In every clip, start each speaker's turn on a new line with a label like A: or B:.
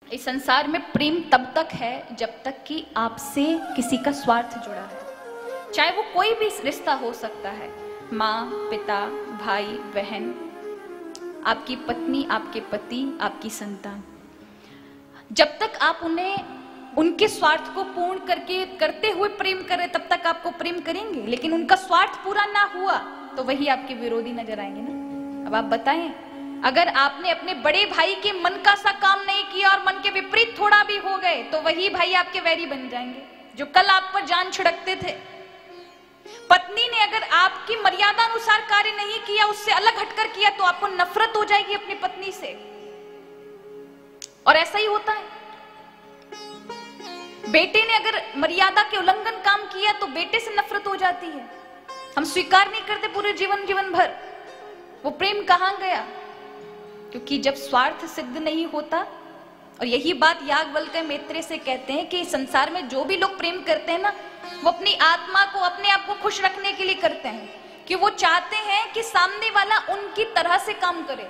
A: इस संसार में प्रेम तब तक है जब तक कि आपसे किसी का स्वार्थ जुड़ा है, चाहे वो कोई भी रिश्ता हो सकता है, माँ, पिता, भाई, बहन, आपकी पत्नी, आपके पति, आपकी संतान। जब तक आप उन्हें उनके स्वार्थ को पूर्ण करते हुए प्रेम करें तब तक आपको प्रेम करेंगे, लेकिन उनका स्वार्थ पूरा ना हुआ तो वही आपके विरोधी नजर आएंगे ना। अब आप बताएं, अगर आपने अपने बड़े भाई के मन का सा काम नहीं किया और मन के विपरीत थोड़ा भी हो गए तो वही भाई आपके वैरी बन जाएंगे जो कल आप पर जान छिड़कते थे। पत्नी ने अगर आपकी मर्यादा अनुसार कार्य नहीं किया, उससे अलग हटकर किया, तो आपको नफरत हो जाएगी अपनी पत्नी से। और ऐसा ही होता है, बेटे ने अगर मर्यादा के उल्लंघन काम किया तो बेटे से नफरत हो जाती है। हम स्वीकार नहीं करते पूरे जीवन भर। वो प्रेम कहां गया? क्योंकि जब स्वार्थ सिद्ध नहीं होता, और यही बात याज्ञवल्क्य मैत्रेय से कहते हैं कि संसार में जो भी लोग प्रेम करते हैं ना, वो अपनी आत्मा को, अपने आप को खुश रखने के लिए करते हैं, कि वो चाहते हैं कि सामने वाला उनकी तरह से काम करे,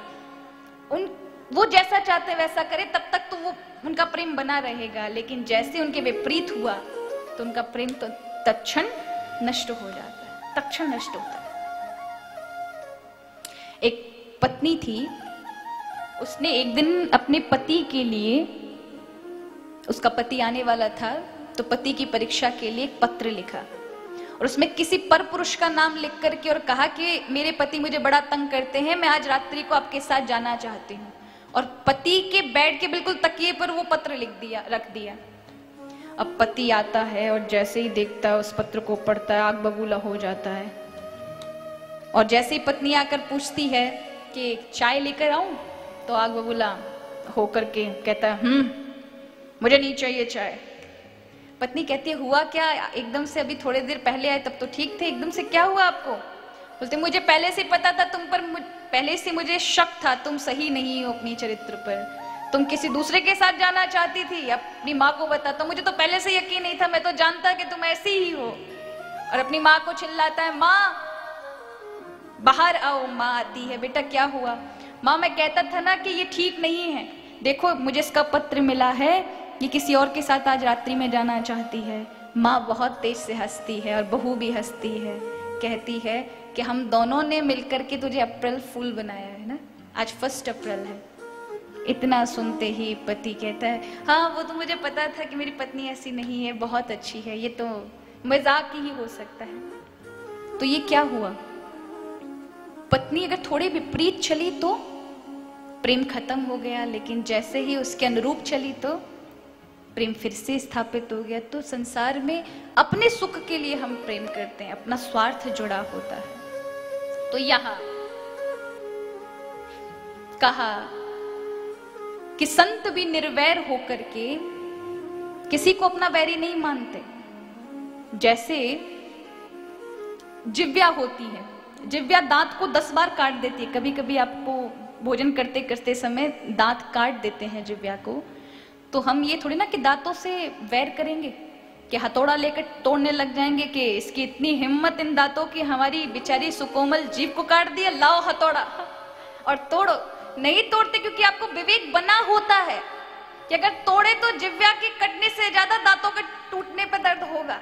A: वो जैसा चाहते हैं वैसा करे, तब तक तो वो उनका प्रेम बना रहेगा। लेकिन जैसे उनके विपरीत हुआ तो उनका प्रेम तो तत्क्षण नष्ट हो जाता है, तत्क्षण नष्ट होता है। एक पत्नी थी, उसने एक दिन अपने पति के लिए, उसका पति आने वाला था तो पति की परीक्षा के लिए एक पत्र लिखा, और उसमें किसी पर पुरुष का नाम लिख करके और कहा कि मेरे पति मुझे बड़ा तंग करते हैं, मैं आज रात्रि को आपके साथ जाना चाहती हूँ। और पति के बेड के बिल्कुल तकिए पर वो पत्र रख दिया। अब पति आता है और जैसे ही देखता है, उस पत्र को पढ़ता है, आग बबूला हो जाता है। और जैसे ही पत्नी आकर पूछती है कि चाय लेकर आऊं, तो आग बबूला होकर के कहता है मुझे नहीं चाहिए चाय। पत्नी कहती है हुआ क्या? एकदम से अभी थोड़ी देर पहले आए तब तो ठीक थे, एकदम से क्या हुआ आपको? बोलते मुझे पहले से पता था तुम पर, पहले से मुझे शक था, तुम सही नहीं हो अपनी चरित्र पर, तुम किसी दूसरे के साथ जाना चाहती थी। अपनी माँ को बताता, मुझे तो पहले से यकीन नहीं था, मैं तो जानता कि तुम ऐसी ही हो। और अपनी माँ को चिल्लाता है, माँ बाहर आओ। माँ आती है, बेटा क्या हुआ? माँ मैं कहता था ना कि ये ठीक नहीं है, देखो मुझे इसका पत्र मिला है, ये किसी और के साथ आज रात्रि में जाना चाहती है। माँ बहुत तेज से हंसती है और बहू भी हंसती है, कहती है कि हम दोनों ने मिलकर के तुझे अप्रैल फूल बनाया है ना, आज 1 अप्रैल है। इतना सुनते ही पति कहता है हाँ वो तो मुझे पता था कि मेरी पत्नी ऐसी नहीं है, बहुत अच्छी है, ये तो मजाक ही हो सकता है। तो ये क्या हुआ? पत्नी अगर थोड़ी विपरीत चली तो प्रेम खत्म हो गया, लेकिन जैसे ही उसके अनुरूप चली तो प्रेम फिर से स्थापित हो गया। तो संसार में अपने सुख के लिए हम प्रेम करते हैं, अपना स्वार्थ जुड़ा होता है। तो यहां कहा कि संत भी निर्वैर होकर के किसी को अपना वैरी नहीं मानते। जैसे जिव्या होती है, जिव्या दांत को 10 बार काट देती है। कभी कभी आपको भोजन करते करते समय दांत काट देते हैं जिव्या को, तो हम ये थोड़ी ना कि दांतों से वैर करेंगे, कि हथौड़ा लेकर तोड़ने लग जाएंगे कि इसकी इतनी हिम्मत इन दांतों की, हमारी बेचारी सुकोमल जीभ को काट दिया, लाओ हथौड़ा और तोड़ो। नहीं तोड़ते, क्योंकि आपको विवेक बना होता है कि अगर तोड़े तो जिव्या के कटने से ज्यादा दांतों के टूटने पर दर्द होगा,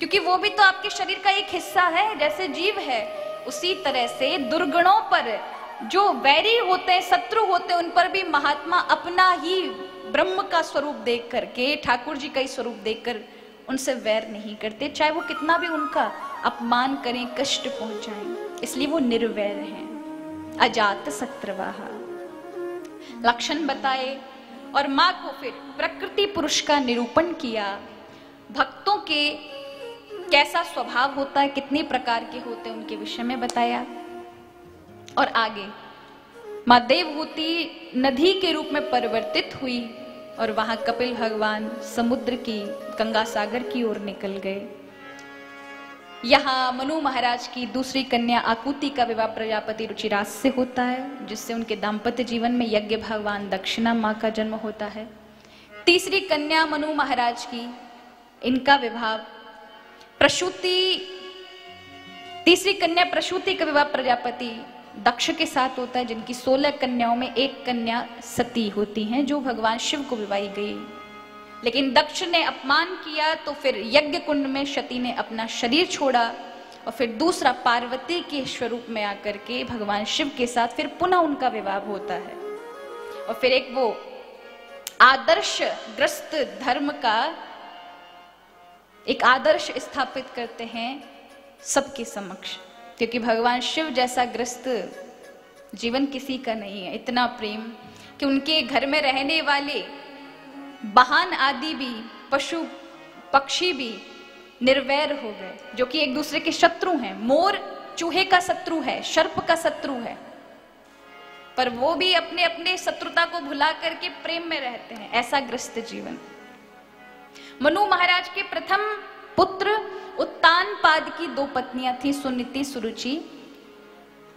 A: क्योंकि वो भी तो आपके शरीर का एक हिस्सा है। जैसे जीव है, उसी तरह से दुर्गुणों पर जो वैरी होते हैं, शत्रु होते हैं, उन पर भी महात्मा अपना ही ब्रह्म का स्वरूप देख करके, ठाकुर जी का ही स्वरूप देखकर उनसे वैर नहीं करते, चाहे वो कितना भी उनका अपमान करें, कष्ट पहुंचाएं। इसलिए वो निर्वैर हैं। अजात शत्रवाहा लक्षण बताए और माँ को फिर प्रकृति पुरुष का निरूपण किया। भक्तों के कैसा स्वभाव होता है, कितने प्रकार के होते हैं, उनके विषय में बताया। और आगे माँ देवहूति नदी के रूप में परिवर्तित हुई और वहां कपिल भगवान समुद्र की, गंगा सागर की ओर निकल गए। यहाँ मनु महाराज की दूसरी कन्या आकुति का विवाह प्रजापति रुचिराज से होता है, जिससे उनके दाम्पत्य जीवन में यज्ञ भगवान दक्षिणा माँ का जन्म होता है। तीसरी कन्या मनु महाराज की, इनका विवाह प्रसूति, तीसरी कन्या प्रसूति का विवाह प्रजापति दक्ष के साथ होता है, जिनकी 16 कन्याओं में एक कन्या सती होती हैं, जो भगवान शिव को विवाही गई। लेकिन दक्ष ने अपमान किया तो फिर यज्ञ कुंड में सती ने अपना शरीर छोड़ा और फिर दूसरा पार्वती के स्वरूप में आकर के भगवान शिव के साथ फिर पुनः उनका विवाह होता है। और फिर एक वो आदर्श ग्रस्त धर्म का एक आदर्श स्थापित करते हैं सबके समक्ष, क्योंकि भगवान शिव जैसा ग्रस्त जीवन किसी का नहीं है। इतना प्रेम कि उनके घर में रहने वाले वाहन आदि भी, पशु पक्षी भी निर्वैर हो गए, जो कि एक दूसरे के शत्रु हैं। मोर चूहे का शत्रु है, सर्प का शत्रु है, पर वो भी अपने अपने शत्रुता को भुला करके प्रेम में रहते हैं। ऐसा ग्रस्त जीवन। मनु महाराज के प्रथम पुत्र उत्तानपाद की 2 पत्नियां थी, सुनीति सुरुचि।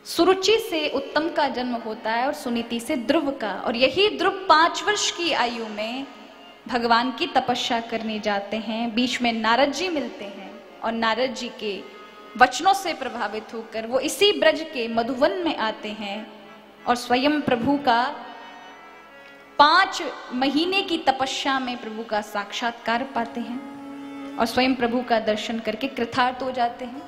A: सुरुचि से उत्तम का जन्म होता है और सुनीति से ध्रुव का। और यही ध्रुव 5 वर्ष की आयु में भगवान की तपस्या करने जाते हैं। बीच में नारद जी मिलते हैं और नारद जी के वचनों से प्रभावित होकर वो इसी ब्रज के मधुवन में आते हैं और स्वयं प्रभु का 5 महीने की तपस्या में प्रभु का साक्षात्कार पाते हैं और स्वयं प्रभु का दर्शन करके कृतार्थ हो जाते हैं।